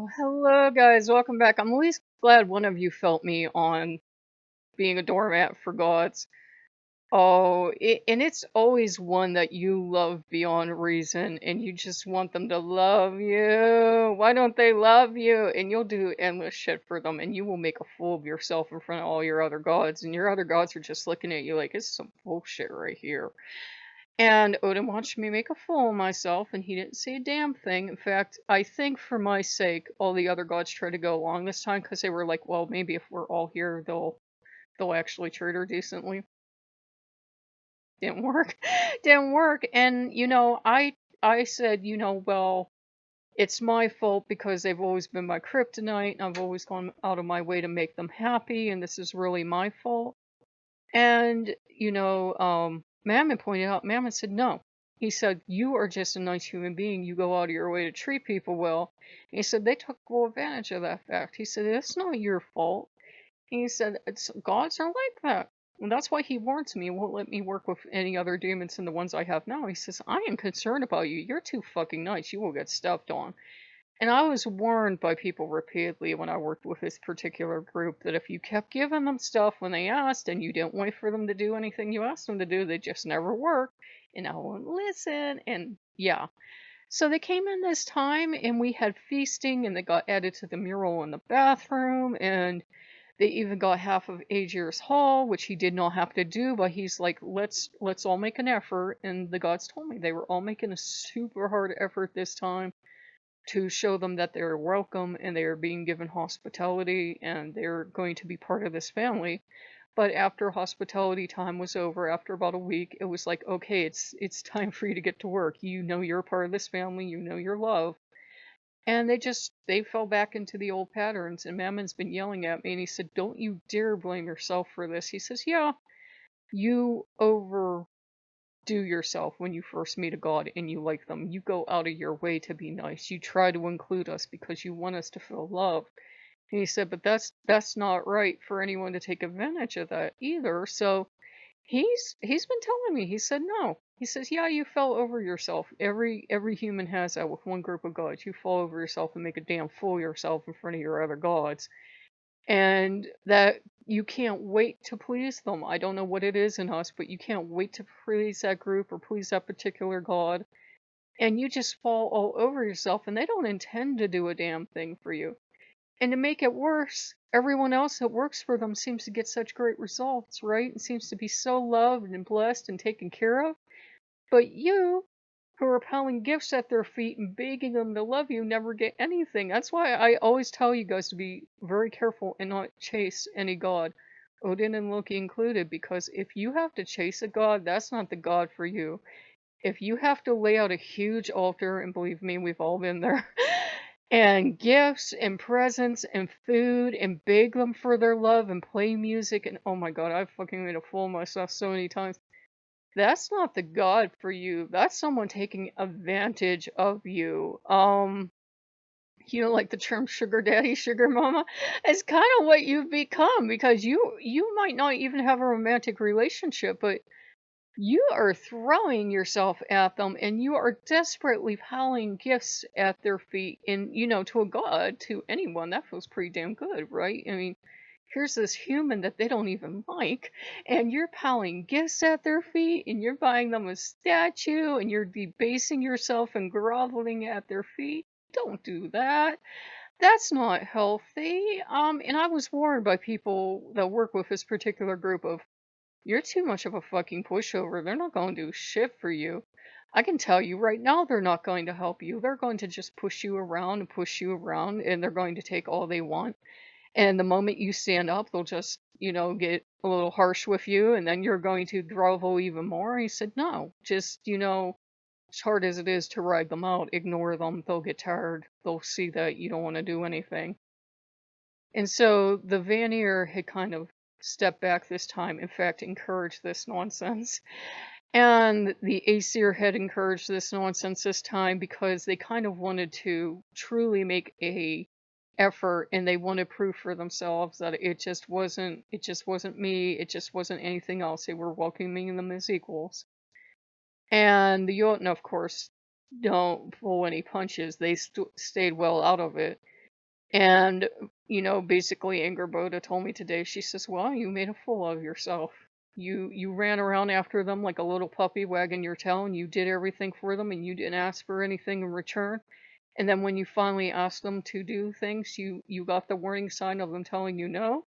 Oh, hello guys, welcome back. I'm at least glad one of you felt me on being a doormat for gods. And it's always one that you love beyond reason, and you just want them to love you. Why don't they love you? And you'll do endless shit for them, and you will make a fool of yourself in front of all your other gods, and your other gods are just looking at you like, it's some bullshit right here. And Odin watched me make a fool of myself, and he didn't say a damn thing. In fact, I think for my sake, all the other gods tried to go along this time because they were like, well, maybe if we're all here, they'll actually treat her decently. Didn't work. Didn't work. And I said, well, it's my fault because they've always been my kryptonite, and I've always gone out of my way to make them happy, and this is really my fault. And, Mammon pointed out, Mammon said, no. He said, you are just a nice human being. You go out of your way to treat people well. And he said, they took full advantage of that fact. He said, it's not your fault. And he said, gods are like that. And that's why he warns me and won't let me work with any other demons than the ones I have now. He says, I am concerned about you. You're too fucking nice. You will get stepped on. And I was warned by people repeatedly when I worked with this particular group that if you kept giving them stuff when they asked and you didn't wait for them to do anything you asked them to do, they just never worked and I wouldn't listen. And yeah. So they came in this time and we had feasting and they got added to the mural in the bathroom and they even got half of Aegir's Hall, which he did not have to do, but he's like, let's all make an effort. And the gods told me they were all making a super hard effort this time to show them that they're welcome and they are being given hospitality and they're going to be part of this family. But after hospitality time was over, after about a week, it was like, okay, it's time for you to get to work. You know you're part of this family, you know you're loved. And they fell back into the old patterns. And Mammon's been yelling at me and he said, don't you dare blame yourself for this. He says, yeah, you overdo yourself when you first meet a god and you like them. You go out of your way to be nice. You try to include us because you want us to feel loved. And he said, but that's not right for anyone to take advantage of that either. So he's been telling me. He said no. He says, yeah, you fell over yourself. Every human has that with one group of gods. You fall over yourself and make a damn fool of yourself in front of your other gods. And that you can't wait to please them. I don't know what it is in us, but you can't wait to please that group or please that particular god. And you just fall all over yourself, and they don't intend to do a damn thing for you. And to make it worse, everyone else that works for them seems to get such great results, right? And seems to be so loved and blessed and taken care of. But you, who are piling gifts at their feet and begging them to love you, never get anything. That's why I always tell you guys to be very careful and not chase any god, Odin and Loki included, because if you have to chase a god, that's not the god for you. If you have to lay out a huge altar, and believe me, we've all been there, and gifts and presents and food and beg them for their love and play music and oh my god, I've fucking made a fool of myself so many times. That's not the god for you. That's someone taking advantage of you. Like the term sugar daddy, sugar mama, it's kind of what you've become because you might not even have a romantic relationship, but you are throwing yourself at them and you are desperately piling gifts at their feet. And, to a god, to anyone, that feels pretty damn good, right? I mean, here's this human that they don't even like, and you're piling gifts at their feet and you're buying them a statue and you're debasing yourself and groveling at their feet. Don't do that. That's not healthy. And I was warned by people that work with this particular group of, you're too much of a fucking pushover. They're not going to do shit for you. I can tell you right now they're not going to help you. They're going to just push you around and push you around, and they're going to take all they want. And the moment you stand up, they'll just, get a little harsh with you, and then you're going to grovel even more. He said, no, just, as hard as it is to ride them out, ignore them. They'll get tired. They'll see that you don't want to do anything. And so the Vanir had kind of stepped back this time, in fact, encouraged this nonsense. And the Aesir had encouraged this nonsense this time because they kind of wanted to truly make a effort and they want to prove for themselves that it just wasn't me, it just wasn't anything else. They were welcoming them as equals. And the Jotun, of course, don't pull any punches. They stayed well out of it. And, basically Angerboda told me today, she says, "Well, you made a fool of yourself. You ran around after them like a little puppy wagging your tail, and you did everything for them, and you didn't ask for anything in return. And then when you finally asked them to do things, you got the warning sign of them telling you no."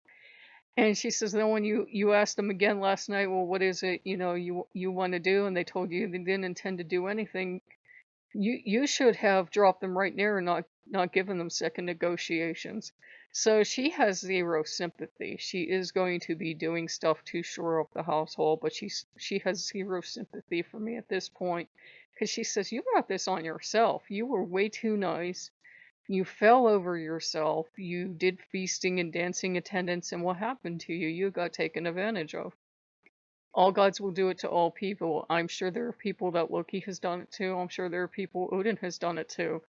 And she says, then when you asked them again last night, "Well, what is it, you want to do?" And they told you they didn't intend to do anything. You should have dropped them right there and not given them second negotiations. So she has zero sympathy. She is going to be doing stuff to shore up the household, but she has zero sympathy for me at this point, because she says, "You brought this on yourself. You were way too nice. You fell over yourself. You did feasting and dancing attendance, and what happened to you? You got taken advantage of. All gods will do it to all people. I'm sure there are people that Loki has done it to. I'm sure there are people Odin has done it to.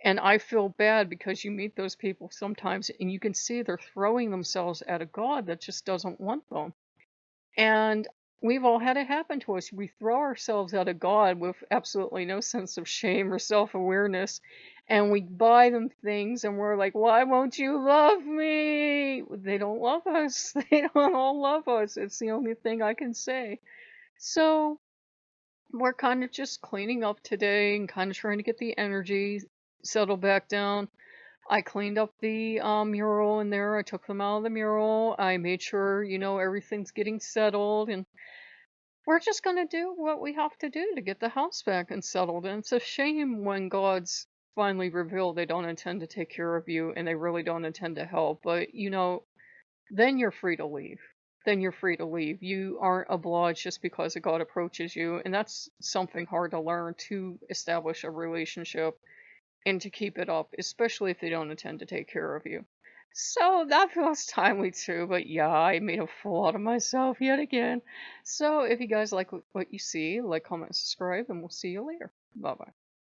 And I feel bad because you meet those people sometimes and you can see they're throwing themselves at a god that just doesn't want them. And we've all had it happen to us. We throw ourselves at a god with absolutely no sense of shame or self-awareness, and we buy them things and we're like, "Why won't you love me?" They don't love us. They don't all love us. It's the only thing I can say. So we're kind of just cleaning up today and kind of trying to get the energy settled back down. I cleaned up the mural in there. I took them out of the mural. I made sure, everything's getting settled. And we're just going to do what we have to do to get the house back and settled. And it's a shame when gods finally reveal they don't intend to take care of you and they really don't intend to help. But, then you're free to leave. Then you're free to leave. You aren't obliged just because a god approaches you. And that's something hard to learn to establish a relationship and to keep it up, especially if they don't intend to take care of you. So that feels timely too, but yeah, I made a fool out of myself yet again. So if you guys like what you see, like, comment, subscribe, and we'll see you later. Bye bye.